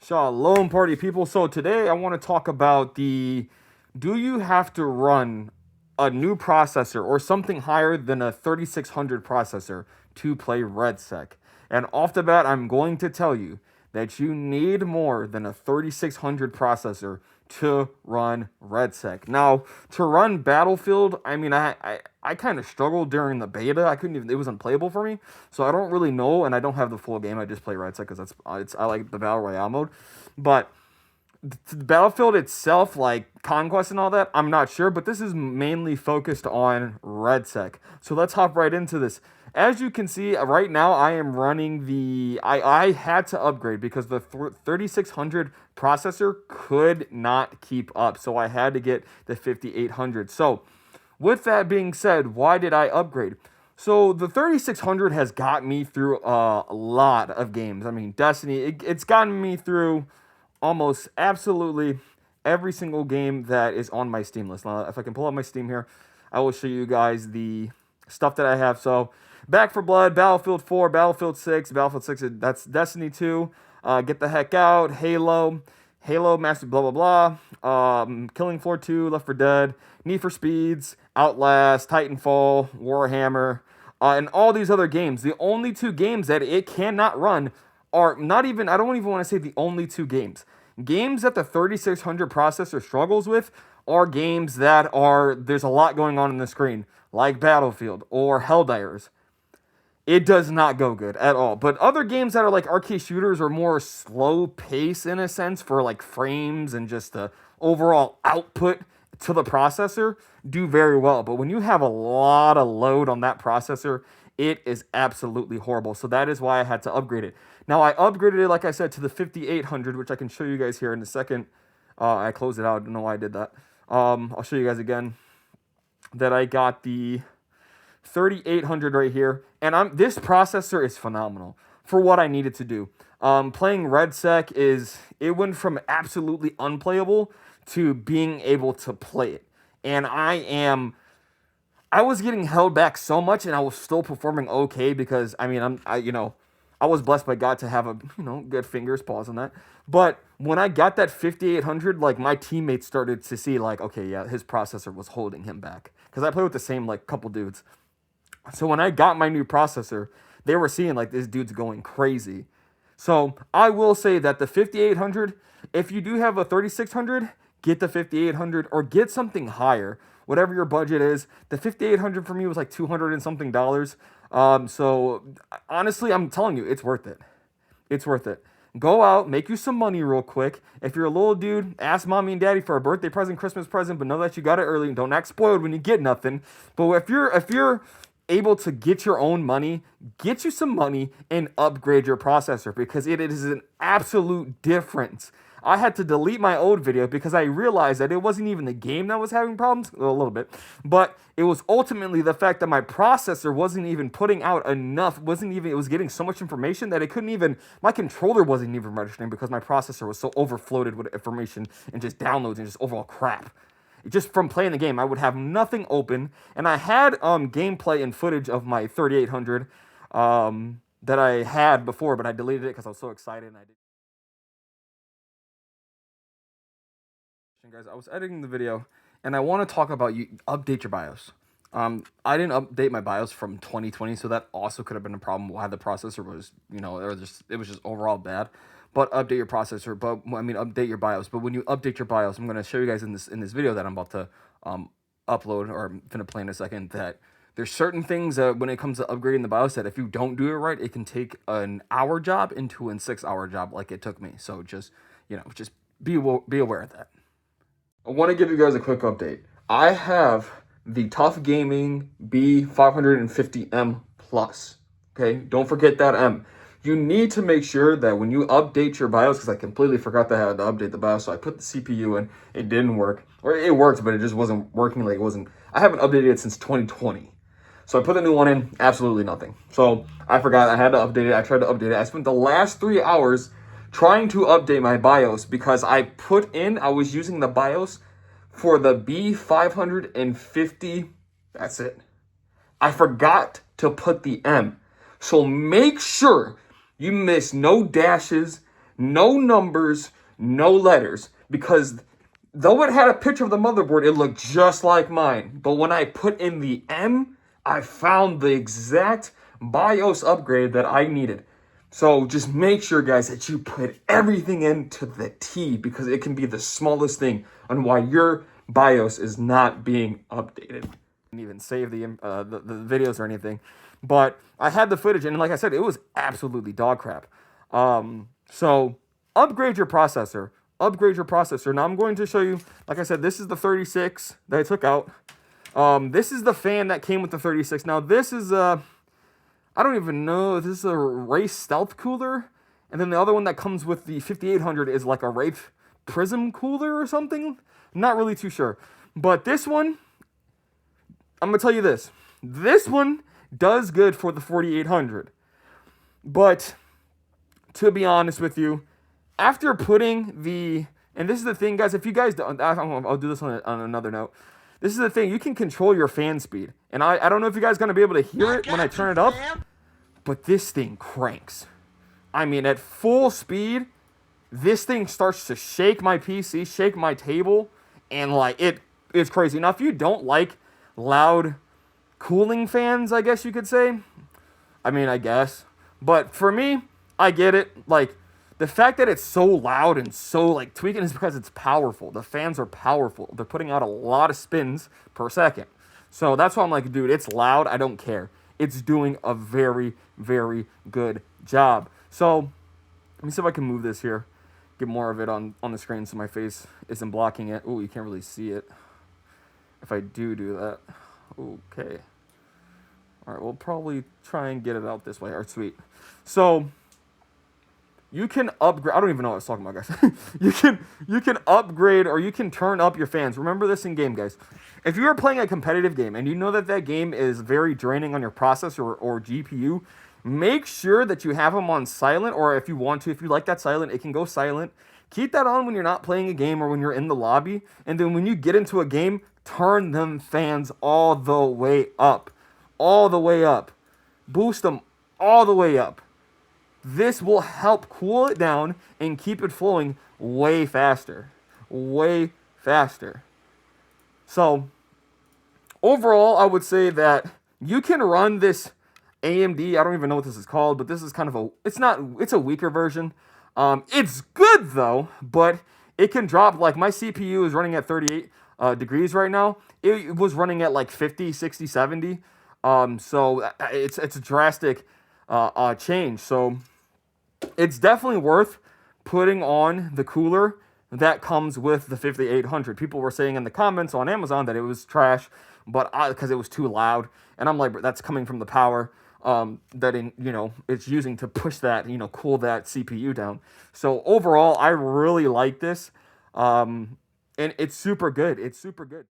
Shalom, party people. So today I want to talk about do you have to run a new processor or something higher than a 3600 processor to play RedSec? And off the bat, I'm going to tell you that you need more than a 3600 processor to run RedSec. Now, to run Battlefield, I kind of struggled during the beta. I couldn't even, it was unplayable for me. So I don't really know, and I don't have the full game. I just play RedSec because I like the Battle Royale mode. But the Battlefield itself, like Conquest and all that, I'm not sure, but this is mainly focused on RedSec. So let's hop right into this. As you can see, right now I am running I had to upgrade because the 3600 processor could not keep up. So I had to get the 5800. So with that being said, why did I upgrade? So the 3600 has got me through a lot of games. I mean, Destiny, it's gotten me through almost absolutely every single game that is on my Steam list. Now, if I can pull up my Steam here, I will show you guys the stuff that I have. So, Back for Blood, Battlefield 4, Battlefield 6, Battlefield 6, that's Destiny 2, Get the Heck Out, Halo, Master blah blah blah, Killing Floor 2, Left 4 Dead, Need for Speeds, Outlast, Titanfall, Warhammer, and all these other games. The only two games that it cannot run are not even, I don't even want to say the only two games. Games that the 3600 processor struggles with are games that there's a lot going on the screen, like Battlefield or Helldivers. It does not go good at all. But other games that are like arcade shooters or more slow pace in a sense for like frames and just the overall output to the processor do very well. But when you have a lot of load on that processor, it is absolutely horrible. So that is why I had to upgrade it. Now I upgraded it, like I said, to the 5800, which I can show you guys here in a second. I closed it out. I don't know why I did that. I'll show you guys again that I got the 3800 right here, and this processor is phenomenal for what I needed to do. Playing RedSec it went from absolutely unplayable to being able to play it, and I was getting held back so much, and I was still performing okay because I was blessed by God to have good fingers, pause on that. But when I got that 5800, like my teammates started to see like, okay, yeah, his processor was holding him back because I played with the same like couple dudes. So when I got my new processor, they were seeing like this dude's going crazy. So I will say that the 5800, if you do have a 3600, get the 5800 or get something higher, whatever your budget is. The 5800 for me was like $200 and something dollars. So honestly, I'm telling you, it's worth it. It's worth it. Go out, make you some money real quick. If you're a little dude, ask mommy and daddy for a birthday present, Christmas present, but know that you got it early and don't act spoiled when you get nothing. But if you're able to get your own money, get you some money and upgrade your processor because it is an absolute difference. I had to delete my old video because I realized that it wasn't even the game that was having problems, a little bit, but it was ultimately the fact that my processor wasn't even putting out enough, it was getting so much information that it couldn't even, my controller wasn't even registering because my processor was so overfloated with information and just downloads and just overall crap. Just from playing the game, I would have nothing open, and I had gameplay and footage of my 3800 that I had before, but I deleted it because I was so excited. And guys, I was editing the video, and I want to talk about you update your BIOS. I didn't update my BIOS from 2020, so that also could have been a problem why the processor was, it was just overall bad. But update your processor, update your BIOS. But when you update your BIOS, I'm going to show you guys in this video that I'm about to upload, or I'm going to play in a second, that there's certain things that when it comes to upgrading the BIOS that if you don't do it right, it can take an hour job into a 6-hour job like it took me. So just be aware of that. I want to give you guys a quick update. I have the Tough Gaming B550M Plus. Okay, don't forget that M. You need to make sure that when you update your BIOS, because I completely forgot that I had to update the BIOS, so I put the CPU in, it didn't work. Or it worked, but it just wasn't working like it wasn't. I haven't updated it since 2020. So I put the new one in, absolutely nothing. So I forgot I had to update it. I tried to update it. I spent the last 3 hours trying to update my BIOS because I was using the BIOS for the B550, that's it. I forgot to put the M. So make sure you miss no dashes, No numbers, no letters, because though it had a picture of the motherboard, it looked just like mine. But when I put in the M, I found the exact BIOS upgrade that I needed. So just make sure, guys, that you put everything into the T, because it can be the smallest thing on why your BIOS is not being updated. Didn't even save the videos or anything, but I had the footage, and like I said, it was absolutely dog crap. So upgrade your processor. Upgrade your processor. Now I'm going to show you, like I said, this is the 36 that I took out. This is the fan that came with the 36. Now this is I don't even know. This is a Wraith Stealth cooler. And then the other one that comes with the 5800 is like a Wraith Prism cooler or something. Not really too sure. But this one, I'm going to tell you this. This one does good for the 4800. But to be honest with you, after putting the... And this is the thing, guys. If you guys don't... I'll do this on another note. This is the thing. You can control your fan speed. And I don't know if you guys are going to be able to hear it when I turn it up. But this thing cranks. I mean, at full speed, this thing starts to shake my PC, shake my table. And, like, it's crazy. Now, if you don't like loud cooling fans, I guess you could say. I mean, I guess. But for me, I get it. Like, the fact that it's so loud and so, like, tweaking is because it's powerful. The fans are powerful. They're putting out a lot of spins per second. So that's why I'm like, dude, it's loud. I don't care. It's doing a very, very good job. So let me see if I can move this here. Get more of it on the screen so my face isn't blocking it. Oh, you can't really see it. If I do that. Okay. All right, we'll probably try and get it out this way. All right, sweet. So... you can upgrade. I don't even know what I was talking about, guys. you can upgrade, or you can turn up your fans. Remember this in game, guys. If you are playing a competitive game and you know that that game is very draining on your processor or GPU, make sure that you have them on silent, or if you want to, if you like that silent, it can go silent. Keep that on when you're not playing a game or when you're in the lobby. And then when you get into a game, turn them fans all the way up. All the way up. Boost them all the way up. This will help cool it down and keep it flowing way faster. Way faster. So, overall, I would say that you can run this AMD, I don't even know what this is called, but this is kind of it's a weaker version. It's good, though, but it can drop, like, my CPU is running at 38 degrees right now. It was running at, like, 50, 60, 70. So, it's a drastic change. So... it's definitely worth putting on the cooler that comes with the 5800. People were saying in the comments on Amazon that it was trash, but because it was too loud. And I'm like, that's coming from the power it's using to push that, cool that CPU down. So overall, I really like this. And it's super good. It's super good.